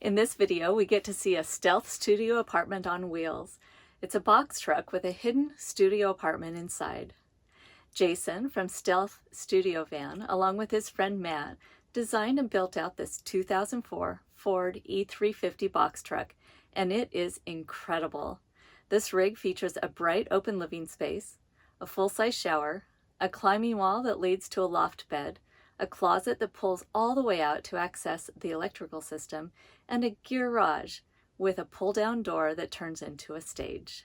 In this video, we get to see a stealth studio apartment on wheels. It's a box truck with a hidden studio apartment inside. Jason from Stealth Studio Van, along with his friend Matt, designed and built out this 2004 Ford E350 box truck, and it is incredible. This rig features a bright open living space, a full-size shower, a climbing wall that leads to a loft bed, a closet that pulls all the way out to access the electrical system, and a garage with a pull-down door that turns into a stage.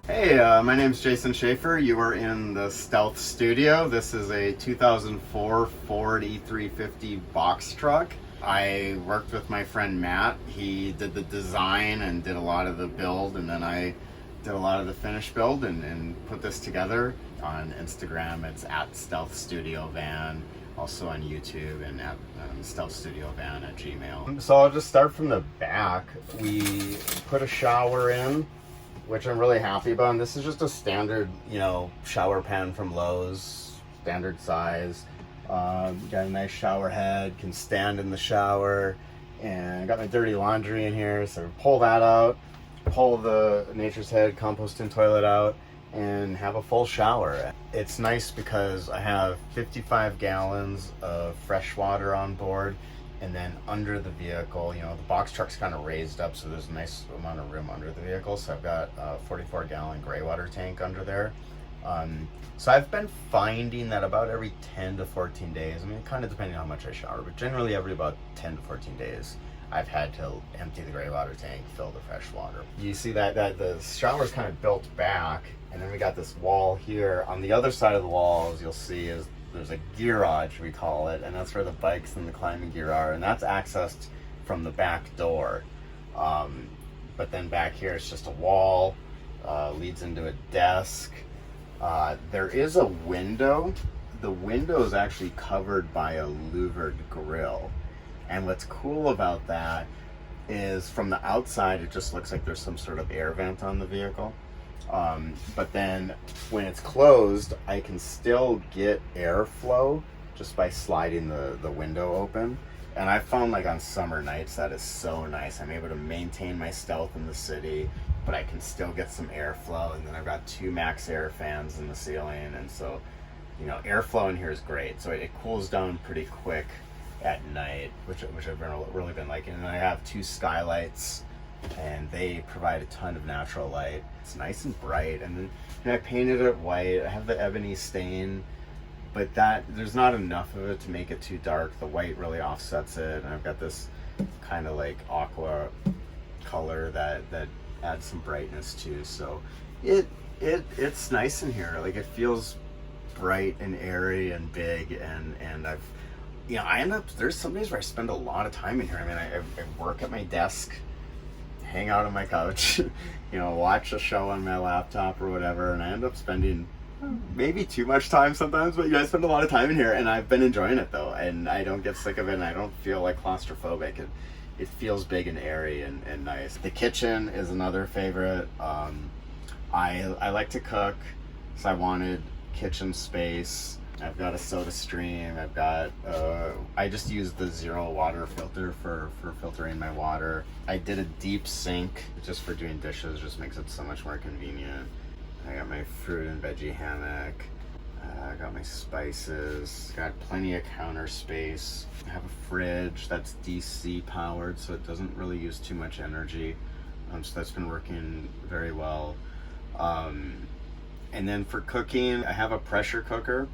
Hey, my name's Jason Schaefer. You are in the Stealth Studio. This is a 2004 Ford E350 box truck. I worked with my friend Matt. He did the design and did a lot of the build, and then I did a lot of the finished build and put this together. On Instagram, it's at Stealth Studio Van. Also on YouTube and at Stealth Studio Van at Gmail. So I'll just start from the back. We put a shower in, which I'm really happy about. And this is just a standard, shower pan from Lowe's, standard size. Got a nice shower head, can stand in the shower, and got my dirty laundry in here. So pull that out, pull the Nature's Head composting toilet out, and have a full shower. It's nice because I have 55 gallons of fresh water on board. And then under the vehicle, the box truck's kind of raised up, so there's a nice amount of room under the vehicle. So I've got a 44-gallon gray water tank under there. So I've been finding that about every 10 to 14 days, kind of depending on how much I shower, but generally every about 10 to 14 days, I've had to empty the gray water tank, fill the fresh water. You see that the shower's kind of built back, and then we got this wall here. On the other side of the wall, as you'll see, is there's a Gearage, we call it, and that's where the bikes and the climbing gear are, and that's accessed from the back door. But then back here, it's just a wall, leads into a desk. There is a window. The window is actually covered by a louvered grill. And what's cool about that is from the outside, it just looks like there's some sort of air vent on the vehicle. But then when it's closed, I can still get airflow just by sliding the window open. And I found, like, on summer nights, that is so nice. I'm able to maintain my stealth in the city, but I can still get some airflow. And then I've got 2 max air fans in the ceiling. And so, airflow in here is great. So it cools down pretty quick at night, which I've really been liking. And I have 2 skylights, and they provide a ton of natural light. It's nice and bright, and then I painted it white. I have the ebony stain, but there's not enough of it to make it too dark. The white really offsets it, and I've got this kind of like aqua color that adds some brightness too. So it's nice in here. Like, it feels bright and airy and big, and I end up, there's some days where I spend a lot of time in here. I work at my desk, hang out on my couch, watch a show on my laptop or whatever, and I end up spending maybe too much time sometimes, but I spend a lot of time in here, and I've been enjoying it though, and I don't get sick of it, and I don't feel like claustrophobic. It feels big and airy and nice. The kitchen is another favorite. I like to cook, so I wanted kitchen space. I've got a soda stream. I've got, I just use the zero water filter for filtering my water. I did a deep sink just for doing dishes, just makes it so much more convenient. I got my fruit and veggie hammock. I got my spices, got plenty of counter space. I have a fridge that's DC powered, so it doesn't really use too much energy. So that's been working very well. And then for cooking, I have a pressure cooker.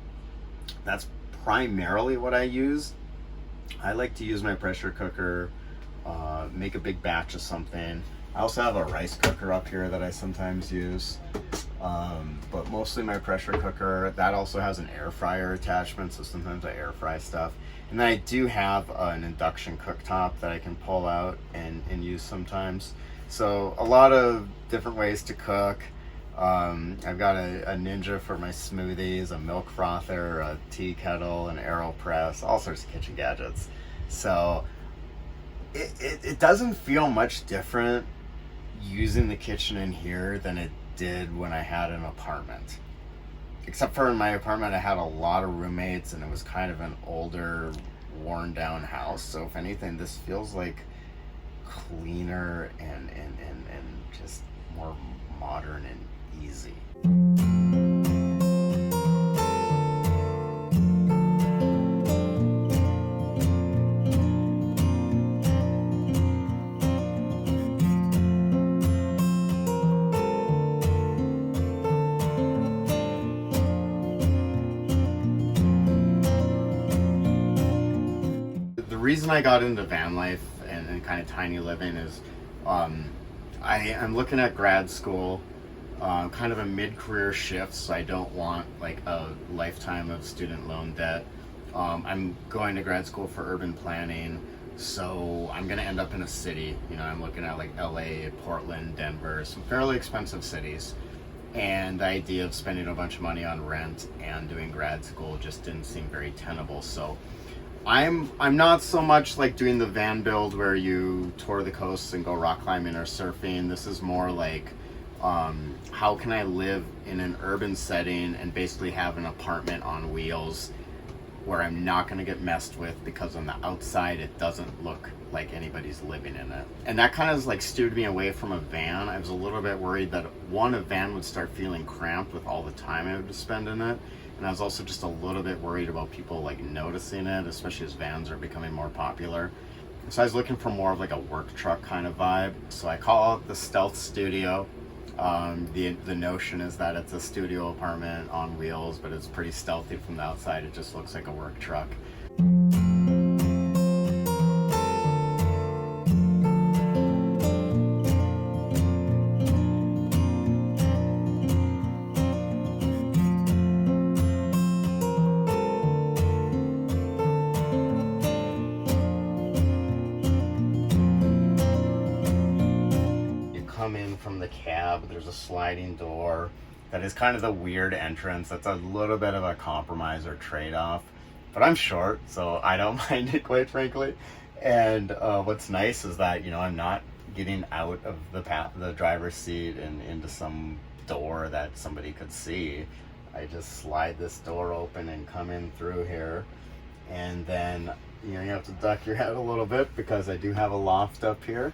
That's primarily what I use. I like to use my pressure cooker, make a big batch of something, I also have a rice cooker up here that I sometimes use, but mostly my pressure cooker. That also has an air fryer attachment, so sometimes I air fry stuff. And then I do have an induction cooktop that I can pull out and use sometimes. So a lot of different ways to cook. I've got a Ninja for my smoothies, a milk frother, a tea kettle, an AeroPress, all sorts of kitchen gadgets. So it doesn't feel much different using the kitchen in here than it did when I had an apartment. Except for in my apartment, I had a lot of roommates and it was kind of an older, worn down house. So if anything, this feels like cleaner and just more modern and easy. The reason I got into van life and kind of tiny living is I'm looking at grad school, kind of a mid-career shift, so I don't want like a lifetime of student loan debt. I'm going to grad school for urban planning, so I'm going to end up in a city. You know, I'm looking at like LA, Portland, Denver, some fairly expensive cities. And the idea of spending a bunch of money on rent and doing grad school just didn't seem very tenable. So I'm not so much like doing the van build where you tour the coasts and go rock climbing or surfing. This is more like how can I live in an urban setting and basically have an apartment on wheels where I'm not going to get messed with, because on the outside it doesn't look like anybody's living in it. And that kind of like steered me away from a van. I was a little bit worried that one, a van would start feeling cramped with all the time I would spend in it. And I was also just a little bit worried about people like noticing it, especially as vans are becoming more popular. So I was looking for more of like a work truck kind of vibe. So I call it the Stealth Studio. The notion is that it's a studio apartment on wheels, but it's pretty stealthy from the outside. It just looks like a work truck. Come in from the cab, there's a sliding door that is kind of the weird entrance. That's a little bit of a compromise or trade-off, but I'm short, so I don't mind it, quite frankly. And what's nice is that, you know, I'm not getting out of the driver's seat and into some door that somebody could see. I just slide this door open and come in through here, and then, you know, you have to duck your head a little bit because I do have a loft up here.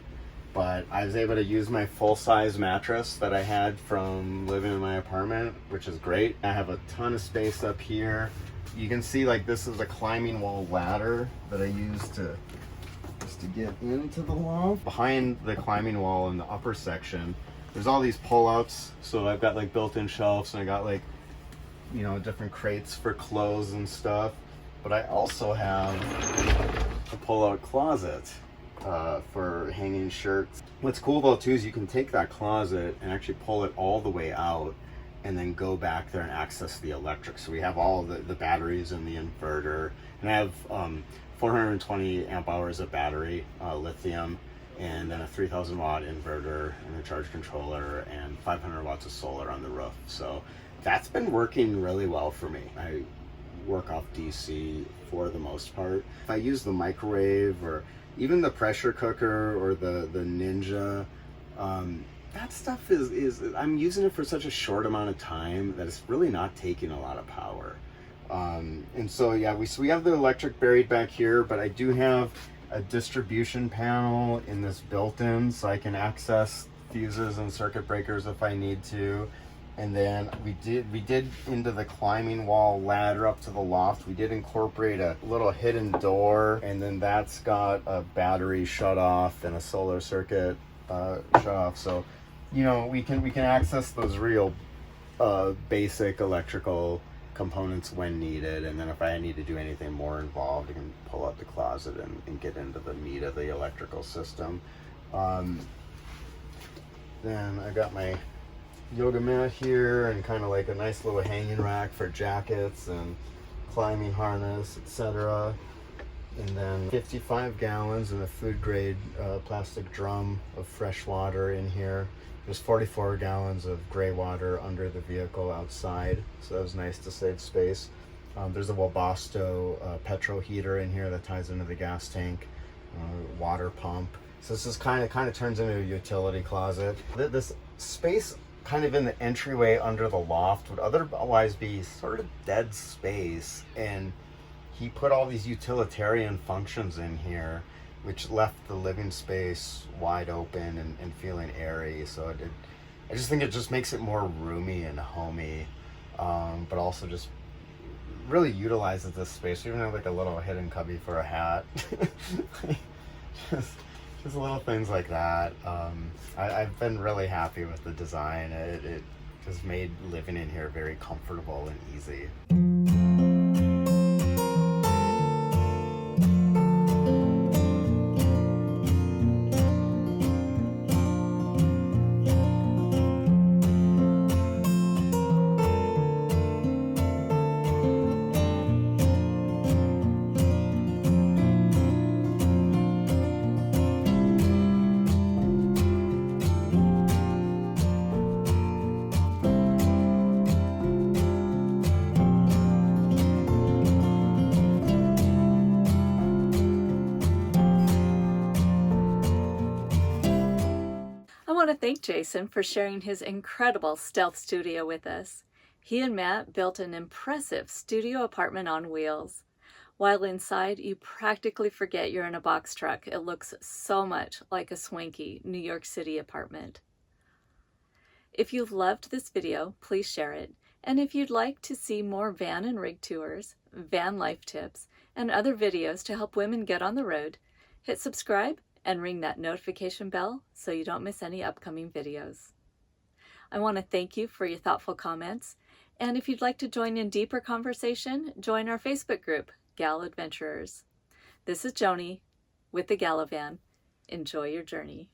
But I was able to use my full-size mattress that I had from living in my apartment, which is great. I have a ton of space up here. You can see like this is a climbing wall ladder that I use just to get into the loft. Behind the climbing wall in the upper section, there's all these pull-ups. So I've got like built-in shelves, and I got like, you know, different crates for clothes and stuff. But I also have a pull-out closet for hanging shirts. What's cool about too is you can take that closet and actually pull it all the way out and then go back there and access the electric. So we have all the batteries and the inverter, and I have 420 amp hours of battery, lithium, and then a 3000 watt inverter and a charge controller and 500 watts of solar on the roof. So that's been working really well for me. I work off DC for the most part. If I use the microwave or even the pressure cooker or the Ninja, that stuff is I'm using it for such a short amount of time that it's really not taking a lot of power. And so yeah, we have the electric buried back here, but I do have a distribution panel in this built-in, so I can access fuses and circuit breakers if I need to. And then we did into the climbing wall ladder up to the loft, we did incorporate a little hidden door, and then that's got a battery shut off and a solar circuit shut off. So, you know, we can access those real basic electrical components when needed. And then if I need to do anything more involved, I can pull out the closet and get into the meat of the electrical system. Then I got my yoga mat here and kind of like a nice little hanging rack for jackets and climbing harness, etc. And then 55 gallons in a food grade plastic drum of fresh water in here. There's 44 gallons of gray water under the vehicle outside, so that was nice to save space. There's a Webasto petrol heater in here that ties into the gas tank, water pump. So this is kind of turns into a utility closet. This space kind of in the entryway under the loft would otherwise be sort of dead space, and he put all these utilitarian functions in here, which left the living space wide open and feeling airy. So I just think it just makes it more roomy and homey, but also just really utilizes this space. We even have like a little hidden cubby for a hat. just little things like that. I've been really happy with the design. It has made living in here very comfortable and easy. I want to thank Jason for sharing his incredible stealth studio with us. He and Matt built an impressive studio apartment on wheels. While inside, you practically forget you're in a box truck. It looks so much like a swanky New York City apartment. If you've loved this video, please share it. And if you'd like to see more van and rig tours, van life tips, and other videos to help women get on the road, hit subscribe and ring that notification bell so you don't miss any upcoming videos. I want to thank you for your thoughtful comments, and if you'd like to join in deeper conversation, join our Facebook group, Gal Adventurers. This is Joni with The Galavan. Enjoy your journey.